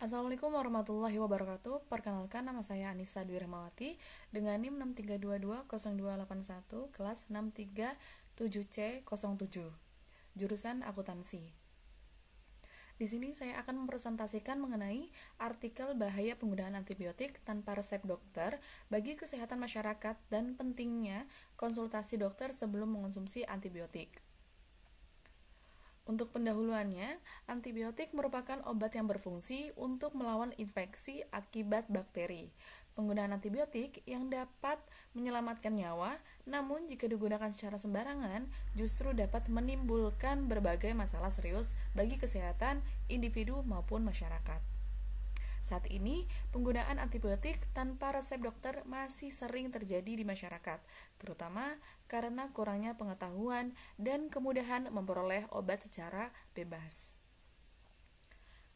Assalamualaikum warahmatullahi wabarakatuh. Perkenalkan, nama saya Anissa Dwi Rahmawati dengan NIM 63220281 kelas 637C07 jurusan akuntansi. Di sini saya akan mempresentasikan mengenai artikel bahaya penggunaan antibiotik tanpa resep dokter bagi kesehatan masyarakat dan pentingnya konsultasi dokter sebelum mengonsumsi antibiotik. Untuk pendahuluannya, antibiotik merupakan obat yang berfungsi untuk melawan infeksi akibat bakteri. Penggunaan antibiotik yang dapat menyelamatkan nyawa, namun jika digunakan secara sembarangan, justru dapat menimbulkan berbagai masalah serius bagi kesehatan individu maupun masyarakat. Saat ini, penggunaan antibiotik tanpa resep dokter masih sering terjadi di masyarakat, terutama karena kurangnya pengetahuan dan kemudahan memperoleh obat secara bebas.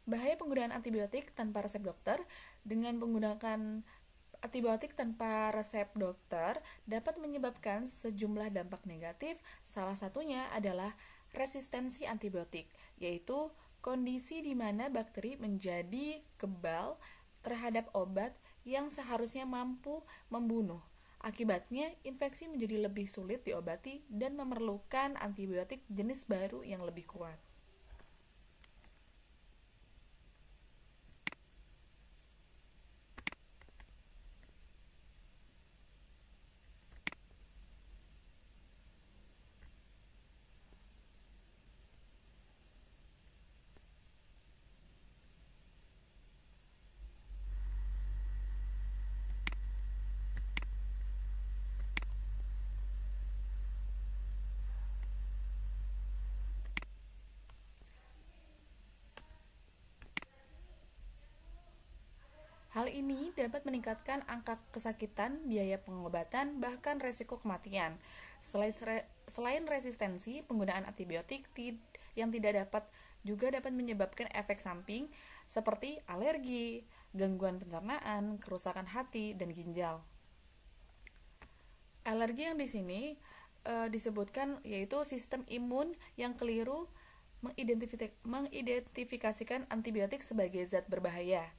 Bahaya penggunaan antibiotik tanpa resep dokter. Dengan menggunakan antibiotik tanpa resep dokter dapat menyebabkan sejumlah dampak negatif, salah satunya adalah resistensi antibiotik, yaitu kondisi di mana bakteri menjadi kebal terhadap obat yang seharusnya mampu membunuh. Akibatnya, infeksi menjadi lebih sulit diobati dan memerlukan antibiotik jenis baru yang lebih kuat. Hal ini dapat meningkatkan angka kesakitan, biaya pengobatan, bahkan resiko kematian. Selain resistensi, penggunaan antibiotik yang tidak juga dapat menyebabkan efek samping seperti alergi, gangguan pencernaan, kerusakan hati, dan ginjal. Alergi yang di sini disebutkan yaitu sistem imun yang keliru mengidentifikasikan antibiotik sebagai zat berbahaya,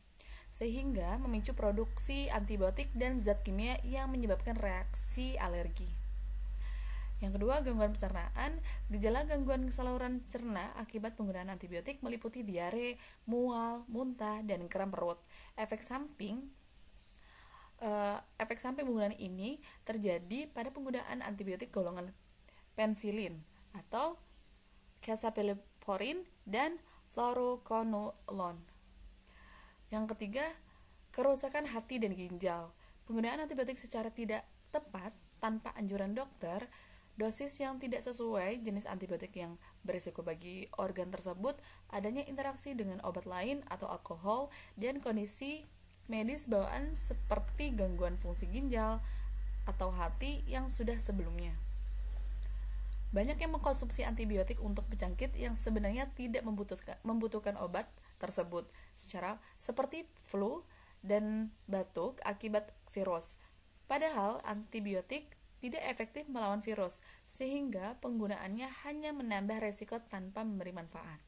sehingga memicu produksi antibiotik dan zat kimia yang menyebabkan reaksi alergi. Yang kedua, gangguan pencernaan. Gejala gangguan saluran cerna akibat penggunaan antibiotik meliputi diare, mual, muntah, dan kram perut. Efek samping penggunaan ini terjadi pada penggunaan antibiotik golongan pensilin atau caphylophorin dan fluoroquinolone. Yang ketiga, kerusakan hati dan ginjal. Penggunaan antibiotik secara tidak tepat tanpa anjuran dokter, dosis yang tidak sesuai jenis antibiotik yang berisiko bagi organ tersebut, adanya interaksi dengan obat lain atau alkohol, dan kondisi medis bawaan seperti gangguan fungsi ginjal atau hati yang sudah sebelumnya. Banyak yang mengkonsumsi antibiotik untuk penyakit yang sebenarnya tidak membutuhkan obat tersebut, seperti flu dan batuk akibat virus. Padahal antibiotik tidak efektif melawan virus, sehingga penggunaannya hanya menambah resiko tanpa memberi manfaat.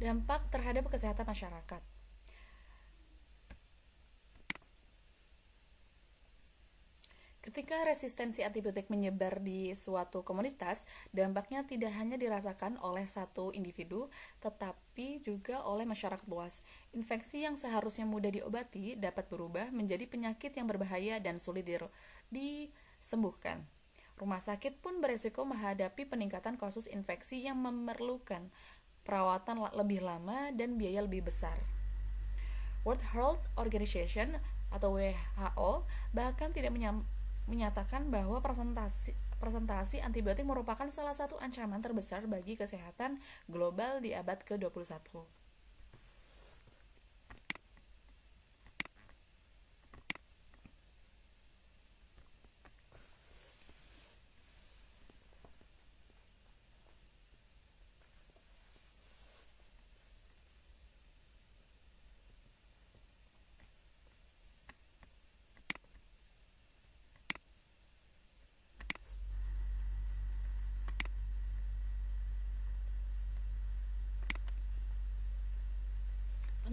Dampak terhadap kesehatan masyarakat. Ketika resistensi antibiotik menyebar di suatu komunitas, dampaknya tidak hanya dirasakan oleh satu individu, tetapi juga oleh masyarakat luas. Infeksi yang seharusnya mudah diobati dapat berubah menjadi penyakit yang berbahaya dan sulit disembuhkan. Rumah sakit pun beresiko menghadapi peningkatan kasus infeksi yang memerlukan perawatan lebih lama dan biaya lebih besar. World Health Organization atau WHO bahkan tidak menyatakan bahwa presentasi antibiotik merupakan salah satu ancaman terbesar bagi kesehatan global di abad ke-21.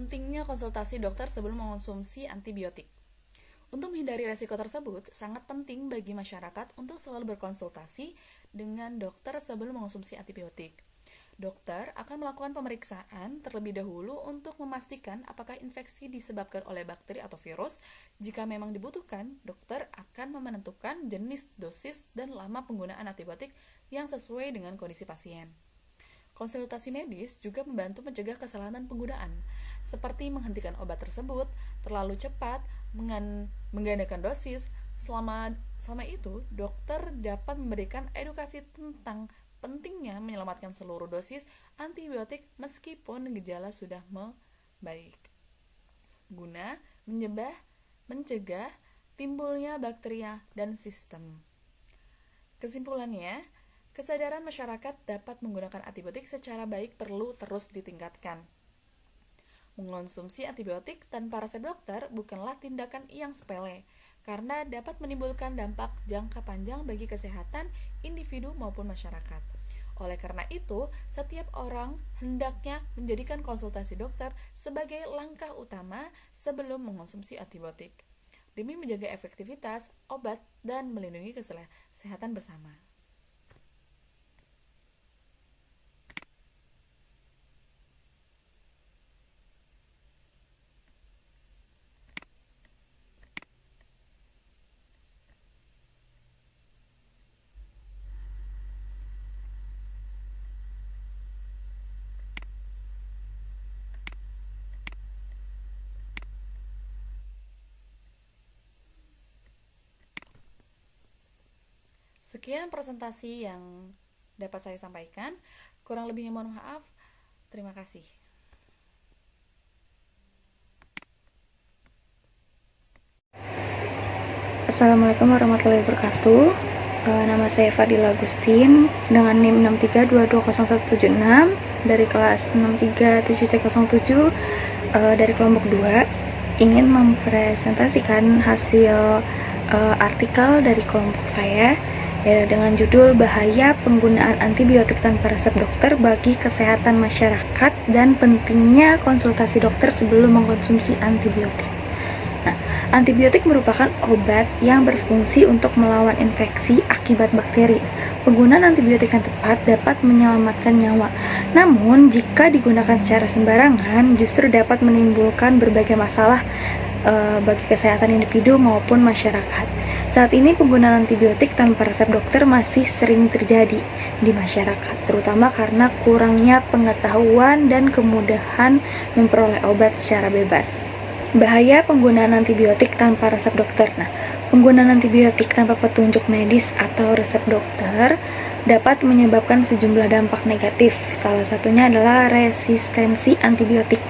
pentingnya konsultasi dokter sebelum mengonsumsi antibiotik. Untuk menghindari resiko tersebut, sangat penting bagi masyarakat untuk selalu berkonsultasi dengan dokter sebelum mengonsumsi antibiotik. Dokter akan melakukan pemeriksaan terlebih dahulu untuk memastikan apakah infeksi disebabkan oleh bakteri atau virus. Jika memang dibutuhkan, dokter akan menentukan jenis, dosis, dan lama penggunaan antibiotik yang sesuai dengan kondisi pasien. Konsultasi medis juga membantu mencegah kesalahan penggunaan, seperti menghentikan obat tersebut terlalu cepat, menggandakan dosis. Selama itu, dokter dapat memberikan edukasi tentang pentingnya menyelamatkan seluruh dosis antibiotik meskipun gejala sudah membaik, guna mencegah timbulnya bakteri dan sistem. Kesimpulannya, kesadaran masyarakat dapat menggunakan antibiotik secara baik perlu terus ditingkatkan. Mengonsumsi antibiotik tanpa resep dokter bukanlah tindakan yang sepele, karena dapat menimbulkan dampak jangka panjang bagi kesehatan individu maupun masyarakat. Oleh karena itu, setiap orang hendaknya menjadikan konsultasi dokter sebagai langkah utama sebelum mengonsumsi antibiotik, demi menjaga efektivitas obat dan melindungi kesehatan bersama. Sekian presentasi yang dapat saya sampaikan. Kurang lebihnya mohon maaf. Terima kasih. Assalamualaikum warahmatullahi wabarakatuh. Nama saya Fadila Agustin dengan NIM 632200176 dari kelas 637C07 dari kelompok 2, ingin mempresentasikan hasil artikel dari kelompok saya dengan judul Bahaya Penggunaan Antibiotik Tanpa Resep Dokter Bagi Kesehatan Masyarakat dan Pentingnya Konsultasi Dokter Sebelum Mengkonsumsi Antibiotik. Antibiotik merupakan obat yang berfungsi untuk melawan infeksi akibat bakteri. Penggunaan antibiotik yang tepat dapat menyelamatkan nyawa. Namun, jika digunakan secara sembarangan, justru dapat menimbulkan berbagai masalah bagi kesehatan individu maupun masyarakat. Saat ini penggunaan antibiotik tanpa resep dokter masih sering terjadi di masyarakat, terutama karena kurangnya pengetahuan dan kemudahan memperoleh obat secara bebas. Bahaya penggunaan antibiotik tanpa resep dokter. Penggunaan antibiotik tanpa petunjuk medis atau resep dokter dapat menyebabkan sejumlah dampak negatif. Salah satunya adalah resistensi antibiotik,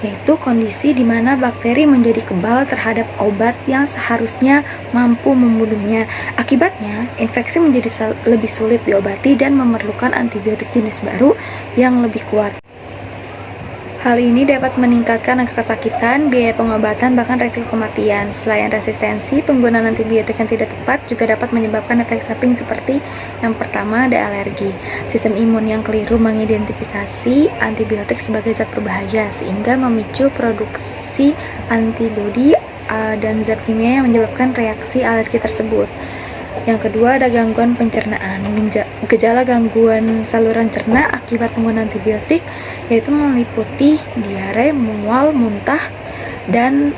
yaitu kondisi di mana bakteri menjadi kebal terhadap obat yang seharusnya mampu membunuhnya. Akibatnya, infeksi menjadi lebih sulit diobati dan memerlukan antibiotik jenis baru yang lebih kuat. Hal ini dapat meningkatkan angka kesakitan, biaya pengobatan, bahkan risiko kematian. Selain resistensi, penggunaan antibiotik yang tidak tepat juga dapat menyebabkan efek samping seperti yang pertama ada alergi. Sistem imun yang keliru mengidentifikasi antibiotik sebagai zat berbahaya sehingga memicu produksi antibodi dan zat kimia yang menyebabkan reaksi alergi tersebut. Yang kedua ada gangguan pencernaan. Gejala gangguan saluran cerna akibat penggunaan antibiotik yaitu meliputi diare, mual, muntah, dan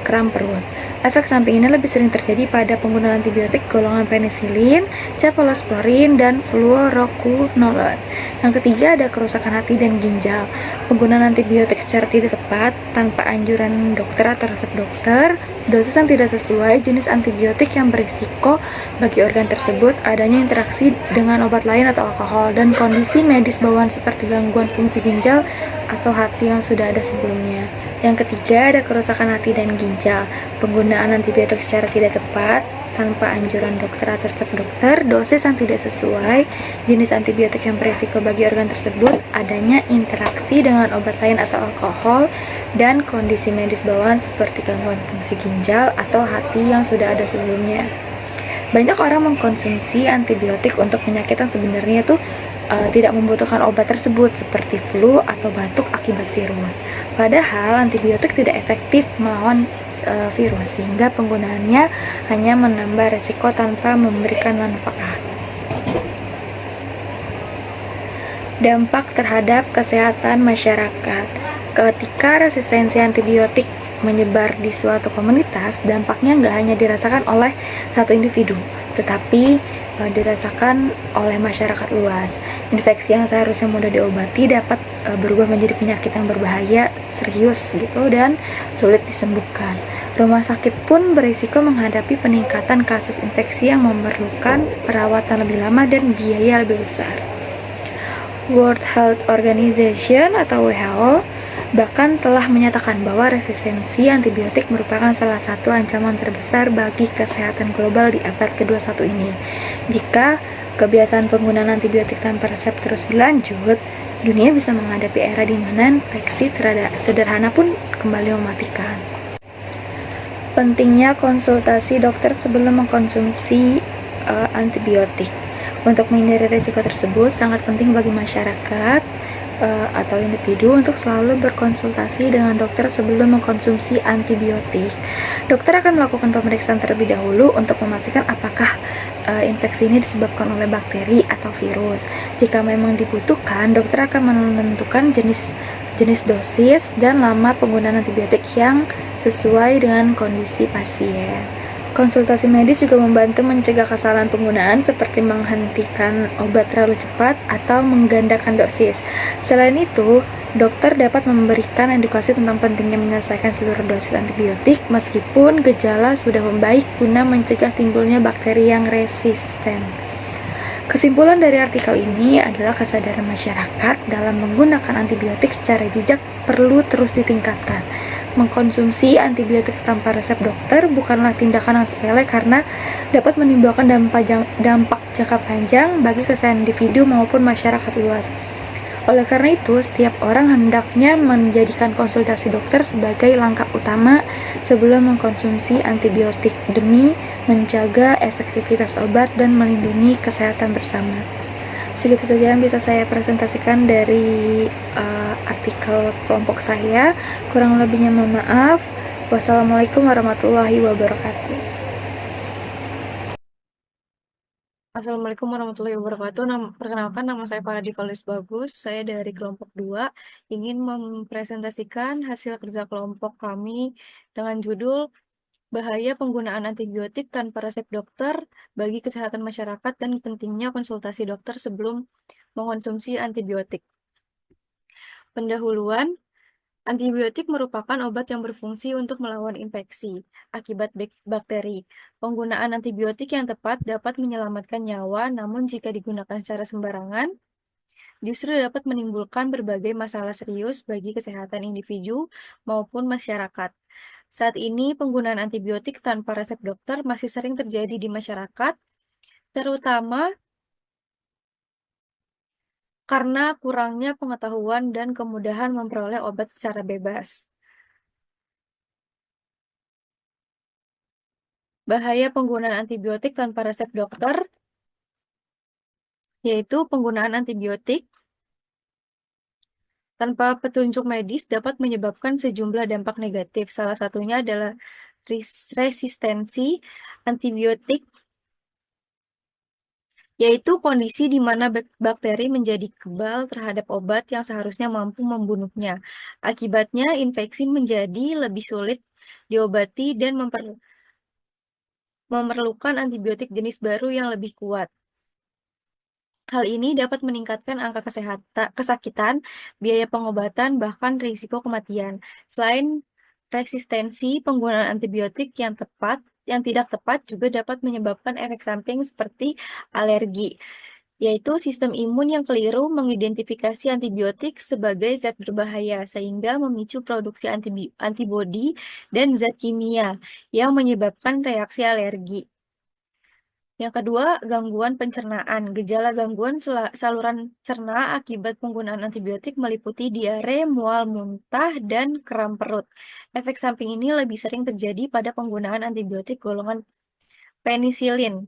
kram perut. Efek samping ini lebih sering terjadi pada penggunaan antibiotik golongan penisilin, cephalosporin, dan fluoroquinolone. Yang ketiga ada kerusakan hati dan ginjal. Penggunaan antibiotik secara tidak tepat, tanpa anjuran dokter atau resep dokter, dosis yang tidak sesuai, jenis antibiotik yang berisiko bagi organ tersebut, adanya interaksi dengan obat lain atau alkohol, dan kondisi medis bawaan seperti gangguan fungsi ginjal atau hati yang sudah ada sebelumnya. Yang ketiga ada kerusakan hati dan ginjal. Penggunaan antibiotik secara tidak tepat, tanpa anjuran dokter atau resep dokter, dosis yang tidak sesuai, jenis antibiotik yang berisiko bagi organ tersebut, adanya interaksi dengan obat lain atau alkohol, dan kondisi medis bawaan seperti gangguan fungsi ginjal atau hati yang sudah ada sebelumnya. Banyak orang mengkonsumsi antibiotik untuk penyakit yang sebenarnya tidak membutuhkan obat tersebut seperti flu atau batuk akibat virus. Padahal antibiotik tidak efektif melawan virus, sehingga penggunaannya hanya menambah resiko tanpa memberikan manfaat. Dampak terhadap kesehatan masyarakat. Ketika resistensi antibiotik menyebar di suatu komunitas, dampaknya nggak hanya dirasakan oleh satu individu, tetapi dirasakan oleh masyarakat luas. Infeksi yang seharusnya mudah diobati dapat berubah menjadi penyakit yang berbahaya, serius gitu, dan sulit disembuhkan. Rumah sakit pun berisiko menghadapi peningkatan kasus infeksi yang memerlukan perawatan lebih lama dan biaya lebih besar. World Health Organization atau WHO bahkan telah menyatakan bahwa resistensi antibiotik merupakan salah satu ancaman terbesar bagi kesehatan global di abad ke-21 ini. Jika kebiasaan penggunaan antibiotik tanpa resep terus berlanjut, dunia bisa menghadapi era di mana infeksi sederhana pun kembali mematikan. Pentingnya konsultasi dokter sebelum mengkonsumsi antibiotik. Untuk menghindari risiko tersebut, sangat penting bagi masyarakat atau individu untuk selalu berkonsultasi dengan dokter sebelum mengkonsumsi antibiotik. Dokter akan melakukan pemeriksaan terlebih dahulu untuk memastikan apakah infeksi ini disebabkan oleh bakteri atau virus. Jika memang dibutuhkan, dokter akan menentukan jenis dosis dan lama penggunaan antibiotik yang sesuai dengan kondisi pasien. Konsultasi medis juga membantu mencegah kesalahan penggunaan seperti menghentikan obat terlalu cepat atau menggandakan dosis. Selain itu, dokter dapat memberikan edukasi tentang pentingnya menyelesaikan seluruh dosis antibiotik meskipun gejala sudah membaik guna mencegah timbulnya bakteri yang resisten. Kesimpulan dari artikel ini adalah kesadaran masyarakat dalam menggunakan antibiotik secara bijak perlu terus ditingkatkan. Mengkonsumsi antibiotik tanpa resep dokter bukanlah tindakan yang sepele karena dapat menimbulkan dampak jangka panjang bagi kesehatan individu maupun masyarakat luas. Oleh karena itu, setiap orang hendaknya menjadikan konsultasi dokter sebagai langkah utama sebelum mengkonsumsi antibiotik demi menjaga efektivitas obat dan melindungi kesehatan bersama. Segitu saja yang bisa saya presentasikan dari artikel kelompok saya. Kurang lebihnya mohon maaf. Wassalamualaikum warahmatullahi wabarakatuh. Assalamualaikum warahmatullahi wabarakatuh. Perkenalkan, nama saya Farah Divalis Bagus. Saya dari kelompok 2 ingin mempresentasikan hasil kerja kelompok kami dengan judul Bahaya Penggunaan Antibiotik Tanpa Resep Dokter bagi Kesehatan Masyarakat dan Pentingnya Konsultasi Dokter Sebelum Mengkonsumsi Antibiotik. Pendahuluan, antibiotik merupakan obat yang berfungsi untuk melawan infeksi akibat bakteri. Penggunaan antibiotik yang tepat dapat menyelamatkan nyawa, namun jika digunakan secara sembarangan, justru dapat menimbulkan berbagai masalah serius bagi kesehatan individu maupun masyarakat. Saat ini, penggunaan antibiotik tanpa resep dokter masih sering terjadi di masyarakat, terutama karena kurangnya pengetahuan dan kemudahan memperoleh obat secara bebas. Bahaya penggunaan antibiotik tanpa resep dokter, yaitu penggunaan antibiotik tanpa petunjuk medis dapat menyebabkan sejumlah dampak negatif. Salah satunya adalah resistensi antibiotik, yaitu kondisi di mana bakteri menjadi kebal terhadap obat yang seharusnya mampu membunuhnya. Akibatnya, infeksi menjadi lebih sulit diobati dan memerlukan antibiotik jenis baru yang lebih kuat. Hal ini dapat meningkatkan angka kesakitan, biaya pengobatan, bahkan risiko kematian. Selain resistensi, penggunaan antibiotik yang tidak tepat juga dapat menyebabkan efek samping seperti alergi, yaitu sistem imun yang keliru mengidentifikasi antibiotik sebagai zat berbahaya, sehingga memicu produksi antibodi dan zat kimia yang menyebabkan reaksi alergi. Yang kedua, gangguan pencernaan. Gejala gangguan saluran cerna akibat penggunaan antibiotik meliputi diare, mual, muntah, dan kram perut. Efek samping ini lebih sering terjadi pada penggunaan antibiotik golongan penisilin.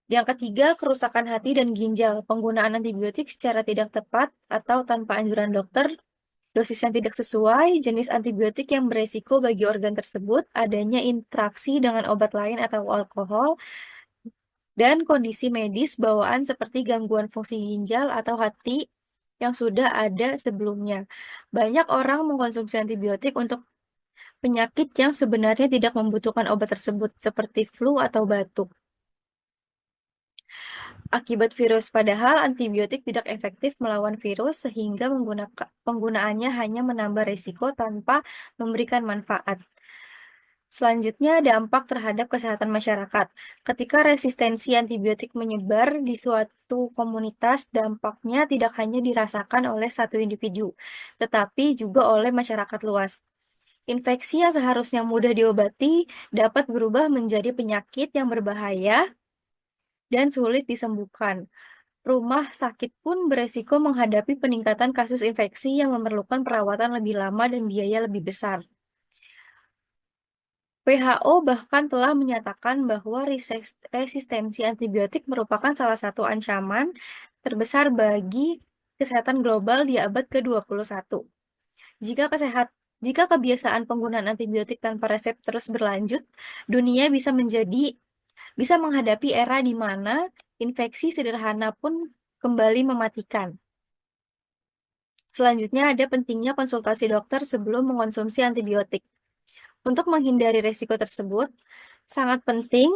Yang ketiga, kerusakan hati dan ginjal. Penggunaan antibiotik secara tidak tepat atau tanpa anjuran dokter, dosis yang tidak sesuai, jenis antibiotik yang beresiko bagi organ tersebut, adanya interaksi dengan obat lain atau alkohol, dan kondisi medis bawaan seperti gangguan fungsi ginjal atau hati yang sudah ada sebelumnya. Banyak orang mengkonsumsi antibiotik untuk penyakit yang sebenarnya tidak membutuhkan obat tersebut, seperti flu atau batuk. Akibat virus, padahal antibiotik tidak efektif melawan virus sehingga penggunaannya hanya menambah risiko tanpa memberikan manfaat. Selanjutnya, dampak terhadap kesehatan masyarakat. Ketika resistensi antibiotik menyebar di suatu komunitas, dampaknya tidak hanya dirasakan oleh satu individu, tetapi juga oleh masyarakat luas. Infeksi yang seharusnya mudah diobati dapat berubah menjadi penyakit yang berbahaya dan sulit disembuhkan. Rumah sakit pun beresiko menghadapi peningkatan kasus infeksi yang memerlukan perawatan lebih lama dan biaya lebih besar. WHO bahkan telah menyatakan bahwa resistensi antibiotik merupakan salah satu ancaman terbesar bagi kesehatan global di abad ke-21. Jika kebiasaan penggunaan antibiotik tanpa resep terus berlanjut, dunia bisa menghadapi era di mana infeksi sederhana pun kembali mematikan. Selanjutnya ada pentingnya konsultasi dokter sebelum mengonsumsi antibiotik. Untuk menghindari risiko tersebut, sangat penting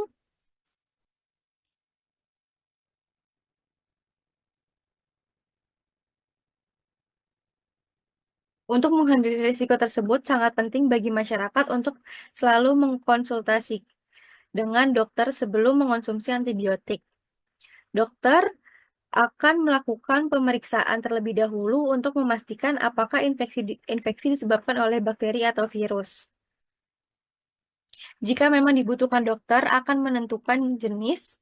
bagi masyarakat untuk selalu mengkonsultasi dengan dokter sebelum mengonsumsi antibiotik. Dokter akan melakukan pemeriksaan terlebih dahulu untuk memastikan apakah infeksi disebabkan oleh bakteri atau virus. Jika memang dibutuhkan, dokter akan menentukan jenis,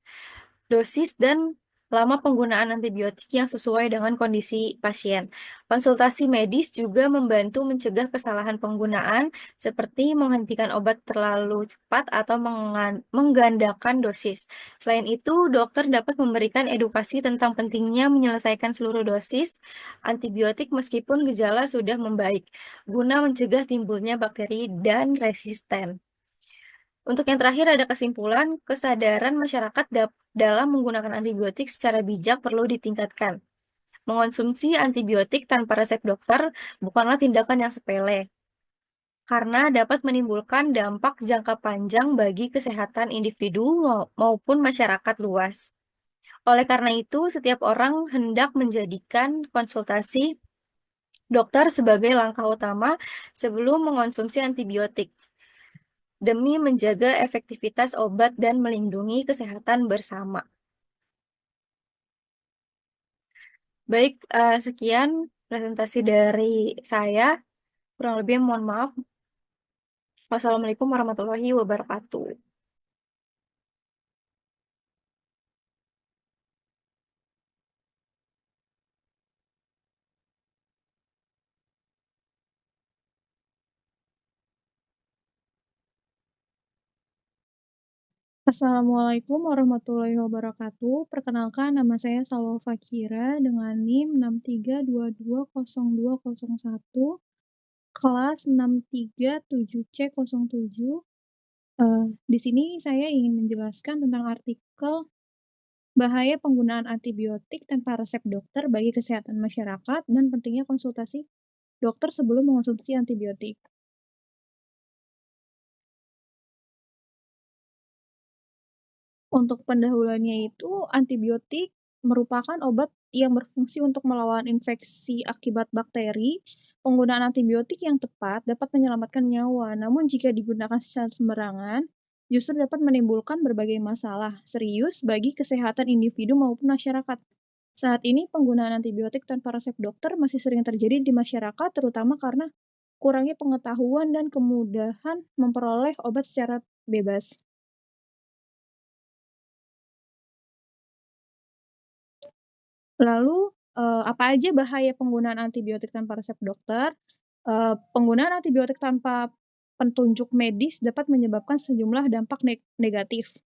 dosis, dan lama penggunaan antibiotik yang sesuai dengan kondisi pasien. Konsultasi medis juga membantu mencegah kesalahan penggunaan, seperti menghentikan obat terlalu cepat atau menggandakan dosis. Selain itu, dokter dapat memberikan edukasi tentang pentingnya menyelesaikan seluruh dosis antibiotik meskipun gejala sudah membaik, guna mencegah timbulnya bakteri dan resisten. Untuk yang terakhir ada kesimpulan, kesadaran masyarakat dalam menggunakan antibiotik secara bijak perlu ditingkatkan. Mengonsumsi antibiotik tanpa resep dokter bukanlah tindakan yang sepele, karena dapat menimbulkan dampak jangka panjang bagi kesehatan individu maupun masyarakat luas. Oleh karena itu, setiap orang hendak menjadikan konsultasi dokter sebagai langkah utama sebelum mengonsumsi antibiotik, demi menjaga efektivitas obat dan melindungi kesehatan bersama. Baik, sekian presentasi dari saya. Kurang lebih mohon maaf. Wassalamualaikum warahmatullahi wabarakatuh. Assalamualaikum warahmatullahi wabarakatuh. Perkenalkan, nama saya Salwa Fakira dengan NIM 632200201, kelas 637C07. Di sini saya ingin menjelaskan tentang artikel bahaya penggunaan antibiotik tanpa resep dokter bagi kesehatan masyarakat dan pentingnya konsultasi dokter sebelum mengonsumsi antibiotik. Untuk pendahuluannya itu, antibiotik merupakan obat yang berfungsi untuk melawan infeksi akibat bakteri. Penggunaan antibiotik yang tepat dapat menyelamatkan nyawa, namun jika digunakan secara sembarangan, justru dapat menimbulkan berbagai masalah serius bagi kesehatan individu maupun masyarakat. Saat ini, penggunaan antibiotik tanpa resep dokter masih sering terjadi di masyarakat, terutama karena kurangnya pengetahuan dan kemudahan memperoleh obat secara bebas. Lalu, apa aja bahaya penggunaan antibiotik tanpa resep dokter? Penggunaan antibiotik tanpa petunjuk medis dapat menyebabkan sejumlah dampak negatif,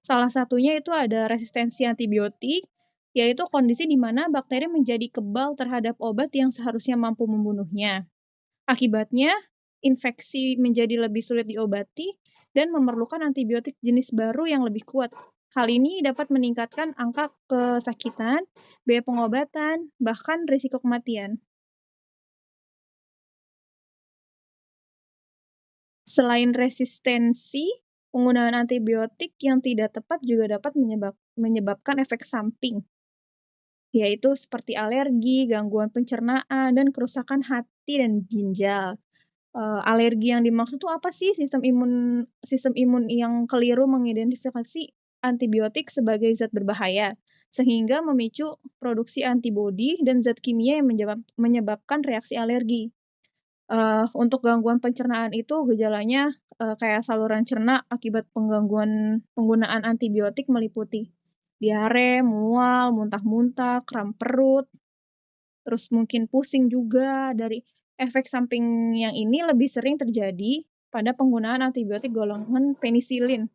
Salah satunya itu ada resistensi antibiotik, yaitu kondisi di mana bakteri menjadi kebal terhadap obat yang seharusnya mampu membunuhnya. Akibatnya, infeksi menjadi lebih sulit diobati dan memerlukan antibiotik jenis baru yang lebih kuat. Hal ini dapat meningkatkan angka kesakitan, biaya pengobatan, bahkan risiko kematian. Selain resistensi, penggunaan antibiotik yang tidak tepat juga dapat menyebabkan efek samping, yaitu seperti alergi, gangguan pencernaan, dan kerusakan hati dan ginjal. Alergi yang dimaksud itu apa sih? Sistem imun yang keliru mengidentifikasi antibiotik sebagai zat berbahaya, sehingga memicu produksi antibodi dan zat kimia yang menyebabkan reaksi alergi. Untuk gangguan pencernaan itu gejalanya kayak saluran cerna akibat penggunaan antibiotik meliputi diare, mual, muntah-muntah, kram perut, terus mungkin pusing juga. Dari efek samping yang ini lebih sering terjadi pada penggunaan antibiotik golongan penisilin.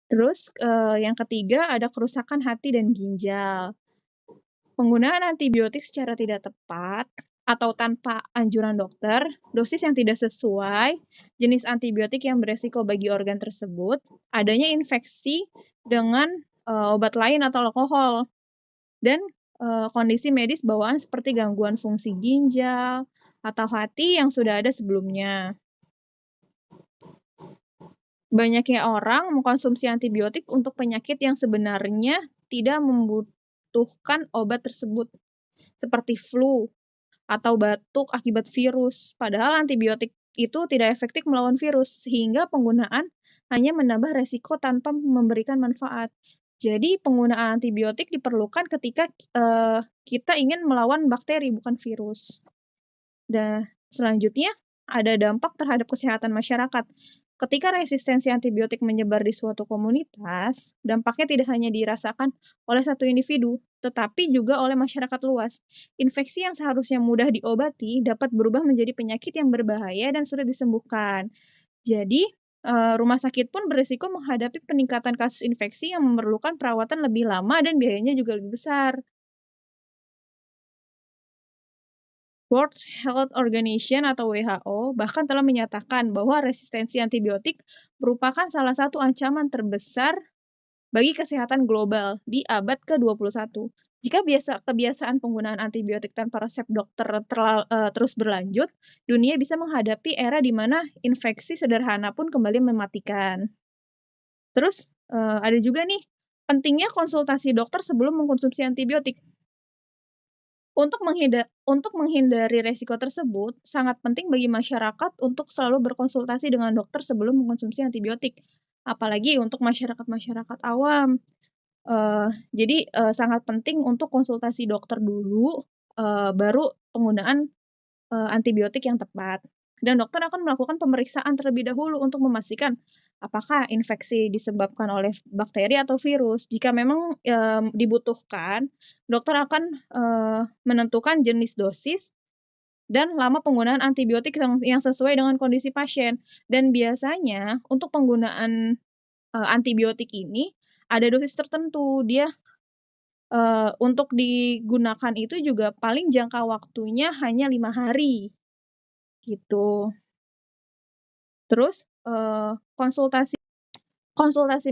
Terus yang ketiga ada kerusakan hati dan ginjal. Penggunaan antibiotik secara tidak tepat atau tanpa anjuran dokter, dosis yang tidak sesuai, jenis antibiotik yang beresiko bagi organ tersebut, adanya infeksi dengan obat lain atau alkohol, dan kondisi medis bawaan seperti gangguan fungsi ginjal atau hati yang sudah ada sebelumnya. Banyaknya orang mengkonsumsi antibiotik untuk penyakit yang sebenarnya tidak membutuhkan obat tersebut, seperti flu atau batuk akibat virus. Padahal antibiotik itu tidak efektif melawan virus, sehingga penggunaan hanya menambah resiko tanpa memberikan manfaat. Jadi penggunaan antibiotik diperlukan ketika kita ingin melawan bakteri, bukan virus. Dan selanjutnya ada dampak terhadap kesehatan masyarakat. Ketika resistensi antibiotik menyebar di suatu komunitas, dampaknya tidak hanya dirasakan oleh satu individu, tetapi juga oleh masyarakat luas. Infeksi yang seharusnya mudah diobati dapat berubah menjadi penyakit yang berbahaya dan sulit disembuhkan. Jadi, rumah sakit pun berisiko menghadapi peningkatan kasus infeksi yang memerlukan perawatan lebih lama dan biayanya juga lebih besar. World Health Organization atau WHO bahkan telah menyatakan bahwa resistensi antibiotik merupakan salah satu ancaman terbesar bagi kesehatan global di abad ke-21. Jika kebiasaan penggunaan antibiotik tanpa resep dokter terus berlanjut, dunia bisa menghadapi era di mana infeksi sederhana pun kembali mematikan. Terus ada juga nih, pentingnya konsultasi dokter sebelum mengkonsumsi antibiotik. Untuk menghindari resiko tersebut, sangat penting bagi masyarakat untuk selalu berkonsultasi dengan dokter sebelum mengkonsumsi antibiotik, apalagi untuk masyarakat-masyarakat awam. Jadi sangat penting untuk konsultasi dokter dulu, baru penggunaan antibiotik yang tepat. Dan dokter akan melakukan pemeriksaan terlebih dahulu untuk memastikan apakah infeksi disebabkan oleh bakteri atau virus. Jika memang dibutuhkan, dokter akan menentukan jenis dosis dan lama penggunaan antibiotik yang sesuai dengan kondisi pasien. Dan biasanya untuk penggunaan antibiotik ini ada dosis tertentu. Dia untuk digunakan itu juga paling jangka waktunya hanya 5 hari. Gitu. Terus konsultasi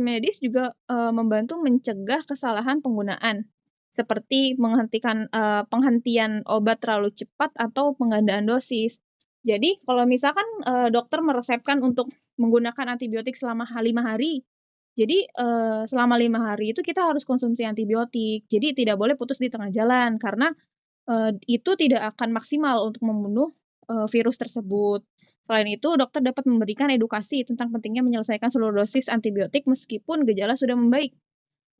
medis juga membantu mencegah kesalahan penggunaan, seperti penghentian obat terlalu cepat atau penggandaan dosis. Jadi kalau misalkan dokter meresepkan untuk menggunakan antibiotik selama 5 hari, jadi selama 5 hari itu kita harus konsumsi antibiotik. Jadi tidak boleh putus di tengah jalan, karena itu tidak akan maksimal untuk membunuh virus tersebut. Selain itu, dokter dapat memberikan edukasi tentang pentingnya menyelesaikan seluruh dosis antibiotik meskipun gejala sudah membaik,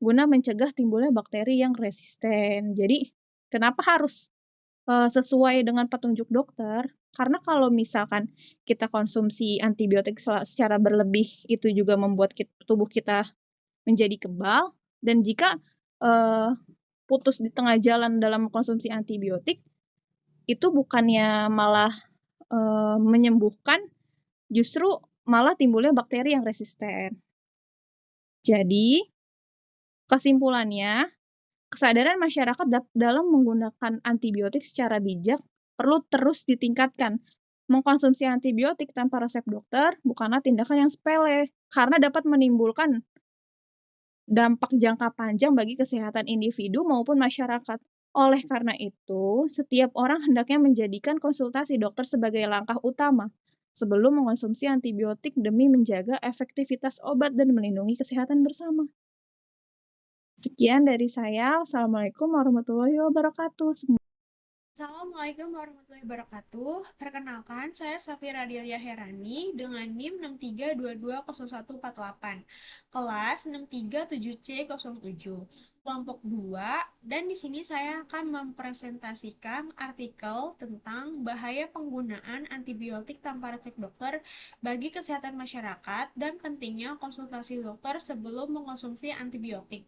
guna mencegah timbulnya bakteri yang resisten. Jadi, kenapa harus sesuai dengan petunjuk dokter? Karena kalau misalkan kita konsumsi antibiotik secara berlebih, itu juga membuat tubuh kita menjadi kebal. Dan jika putus di tengah jalan dalam konsumsi antibiotik, itu bukannya malah menyembuhkan, justru malah timbulnya bakteri yang resisten. Jadi, kesimpulannya, kesadaran masyarakat dalam menggunakan antibiotik secara bijak perlu terus ditingkatkan. Mengkonsumsi antibiotik tanpa resep dokter bukanlah tindakan yang sepele, karena dapat menimbulkan dampak jangka panjang bagi kesehatan individu maupun masyarakat. Oleh karena itu, setiap orang hendaknya menjadikan konsultasi dokter sebagai langkah utama sebelum mengonsumsi antibiotik demi menjaga efektivitas obat dan melindungi kesehatan bersama. Sekian dari saya. Assalamualaikum warahmatullahi wabarakatuh. Assalamualaikum warahmatullahi wabarakatuh. Perkenalkan, saya Safira Delia Herani dengan NIM 63220148, kelas 6377C07, kelompok 2, dan di sini saya akan mempresentasikan artikel tentang bahaya penggunaan antibiotik tanpa resep dokter bagi kesehatan masyarakat dan pentingnya konsultasi dokter sebelum mengkonsumsi antibiotik.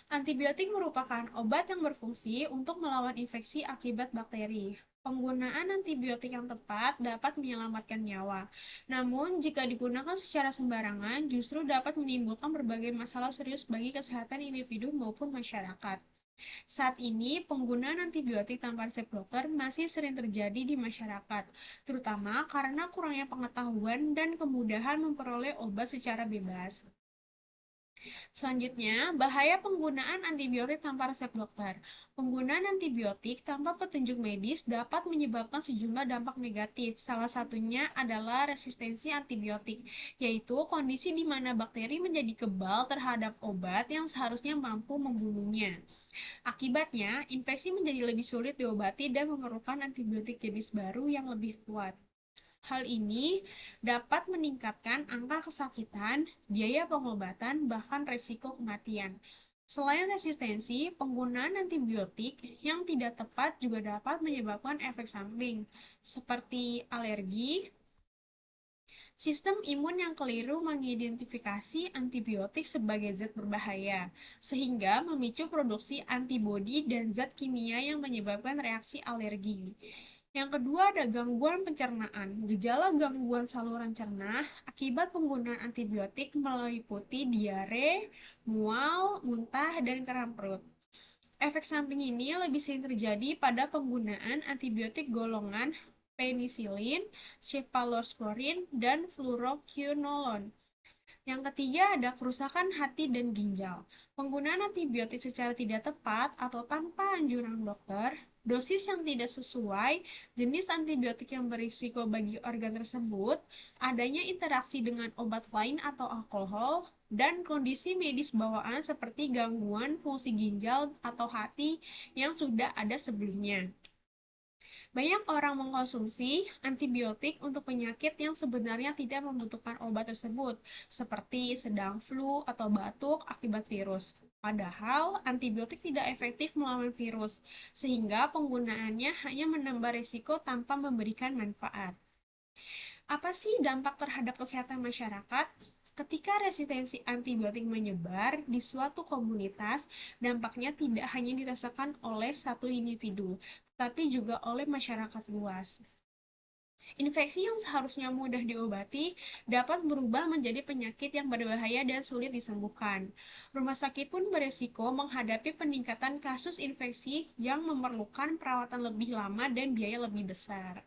Antibiotik merupakan obat yang berfungsi untuk melawan infeksi akibat bakteri. Penggunaan antibiotik yang tepat dapat menyelamatkan nyawa. Namun, jika digunakan secara sembarangan, justru dapat menimbulkan berbagai masalah serius bagi kesehatan individu maupun masyarakat. Saat ini, penggunaan antibiotik tanpa resep dokter masih sering terjadi di masyarakat, terutama karena kurangnya pengetahuan dan kemudahan memperoleh obat secara bebas. Selanjutnya, bahaya penggunaan antibiotik tanpa resep dokter. Penggunaan antibiotik tanpa petunjuk medis dapat menyebabkan sejumlah dampak negatif. Salah satunya adalah resistensi antibiotik, yaitu kondisi di mana bakteri menjadi kebal terhadap obat yang seharusnya mampu membunuhnya. Akibatnya, infeksi menjadi lebih sulit diobati dan memerlukan antibiotik jenis baru yang lebih kuat. Hal ini dapat meningkatkan angka kesakitan, biaya pengobatan, bahkan resiko kematian. Selain resistensi, penggunaan antibiotik yang tidak tepat juga dapat menyebabkan efek samping, seperti alergi. Sistem imun yang keliru mengidentifikasi antibiotik sebagai zat berbahaya, sehingga memicu produksi antibodi dan zat kimia yang menyebabkan reaksi alergi. Yang kedua ada gangguan pencernaan. Gejala gangguan saluran cerna akibat penggunaan antibiotik meliputi diare, mual, muntah, dan kram perut. Efek samping ini lebih sering terjadi pada penggunaan antibiotik golongan penisilin, cephalosporin, dan fluoroquinolone. Yang ketiga ada kerusakan hati dan ginjal. Penggunaan antibiotik secara tidak tepat atau tanpa anjuran dokter, dosis yang tidak sesuai, jenis antibiotik yang berisiko bagi organ tersebut, adanya interaksi dengan obat lain atau alkohol, dan kondisi medis bawaan seperti gangguan fungsi ginjal atau hati yang sudah ada sebelumnya. Banyak orang mengkonsumsi antibiotik untuk penyakit yang sebenarnya tidak membutuhkan obat tersebut, seperti sedang flu atau batuk akibat virus. Padahal, antibiotik tidak efektif melawan virus, sehingga penggunaannya hanya menambah risiko tanpa memberikan manfaat. Apa sih dampak terhadap kesehatan masyarakat? Ketika resistensi antibiotik menyebar di suatu komunitas, dampaknya tidak hanya dirasakan oleh satu individu, tapi juga oleh masyarakat luas. Infeksi yang seharusnya mudah diobati dapat berubah menjadi penyakit yang berbahaya dan sulit disembuhkan. Rumah sakit pun beresiko menghadapi peningkatan kasus infeksi yang memerlukan perawatan lebih lama dan biaya lebih besar.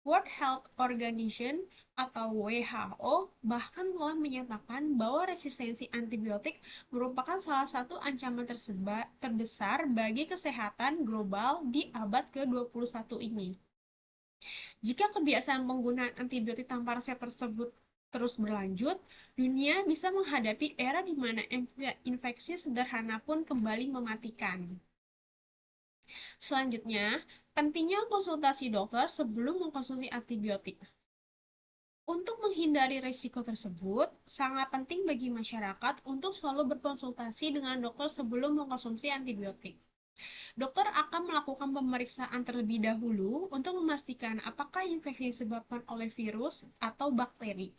World Health Organization atau WHO bahkan telah menyatakan bahwa resistensi antibiotik merupakan salah satu ancaman terbesar bagi kesehatan global di abad ke-21 ini. Jika kebiasaan penggunaan antibiotik tanpa resep tersebut terus berlanjut, dunia bisa menghadapi era di mana infeksi sederhana pun kembali mematikan. Selanjutnya, pentingnya konsultasi dokter sebelum mengkonsumsi antibiotik. Untuk menghindari risiko tersebut, sangat penting bagi masyarakat untuk selalu berkonsultasi dengan dokter sebelum mengkonsumsi antibiotik. Dokter akan melakukan pemeriksaan terlebih dahulu untuk memastikan apakah infeksi disebabkan oleh virus atau bakteri.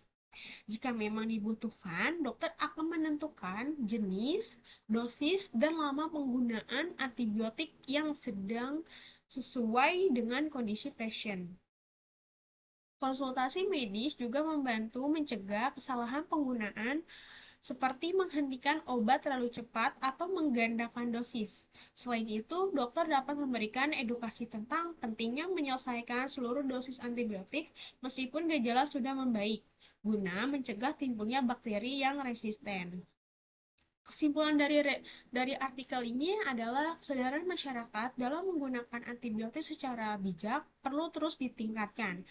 Jika memang dibutuhkan, dokter akan menentukan jenis, dosis, dan lama penggunaan antibiotik yang sedang sesuai dengan kondisi pasien. Konsultasi medis juga membantu mencegah kesalahan penggunaan seperti menghentikan obat terlalu cepat atau menggandakan dosis. Selain itu, dokter dapat memberikan edukasi tentang pentingnya menyelesaikan seluruh dosis antibiotik meskipun gejala sudah membaik, guna mencegah timbulnya bakteri yang resisten. Kesimpulan dari artikel ini adalah kesadaran masyarakat dalam menggunakan antibiotik secara bijak perlu terus ditingkatkan.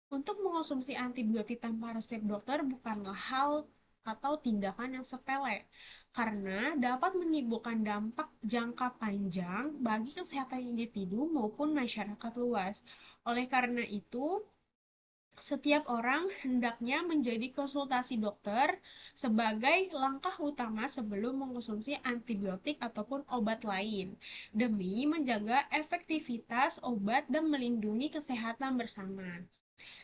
Untuk mengonsumsi antibiotik tanpa resep dokter bukanlah hal atau tindakan yang sepele, karena dapat menimbulkan dampak jangka panjang bagi kesehatan individu maupun masyarakat luas. Oleh karena itu, setiap orang hendaknya menjadi konsultasi dokter sebagai langkah utama sebelum mengonsumsi antibiotik ataupun obat lain, demi menjaga efektivitas obat dan melindungi kesehatan bersama.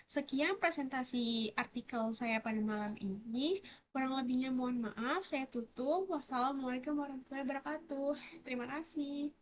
Sekian presentasi artikel saya pada malam ini. Kurang lebihnya mohon maaf, saya tutup. Wassalamualaikum warahmatullahi wabarakatuh. Terima kasih.